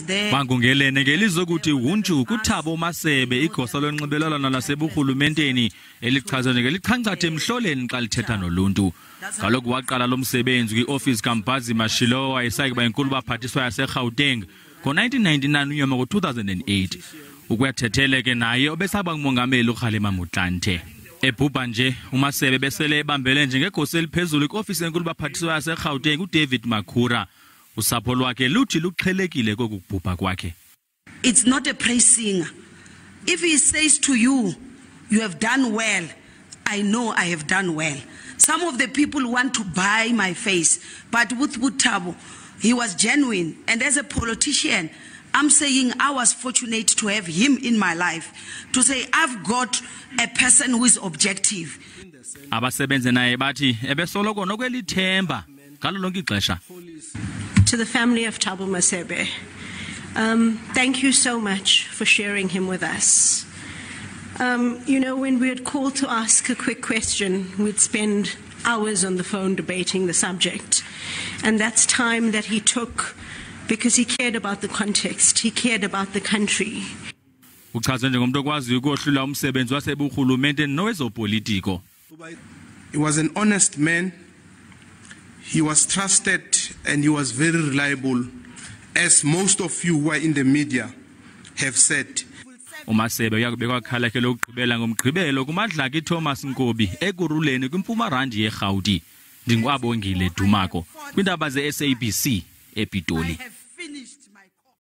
there. Bangungelene ngelizokuthi unju kuThabo Masebe igosa lonxibelelwano laseburhulumenteni elichazwe ngelichangathe emhloleni xa lithetha noluntu. Kaloku waqala lo msebenzi kwi-office kaMbazi Mashilowa esakuba inkulu baphathiswa yaseGauteng ngo-1999 uyoma ngo-2008. Ukuyathetheleke naye obesaba ngumongameli uKhalema Mutlanthe. Ebhubha nje uMasebe besele ebambele njengegosa eliphezulu kwi-office enkulu baphathiswa yaseGauteng uDavid Makhura. Usapho lwakhe luthi luqhelekile kokubhubha kwakhe. It's not a praise singer. If he says to you, you have done well, I know I have done well. Some of the people want to buy my face, but with uThabo, he was genuine. And as a politician, I'm saying I was fortunate to have him in my life, to say I've got a person who is objective. Abasebenze naye bathi ebesoloko nokwelithemba ngalo lonke ixesha. To the family of Thabo Masebe, thank you so much for sharing him with us. You know, when we had called to ask a quick question, we'd spend hours on the phone debating the subject. And that's time that he took because he cared about the context, he cared about the country. Uchazwe njengomuntu okwazi ukuhlula umsebenzi waseburhulumente nowezopolitiko. He was an honest man. He was trusted and he was very reliable, as most of you who are in the media have said. uMasebe uyakubekwa kahle ke lokugqibela ngomgqibelo kumadlaka iThomas Nkobi ekuruleni kwiMpumarandi yeGauteng. Ndingwabongile Dumako kwindaba ze SABC ePitoli.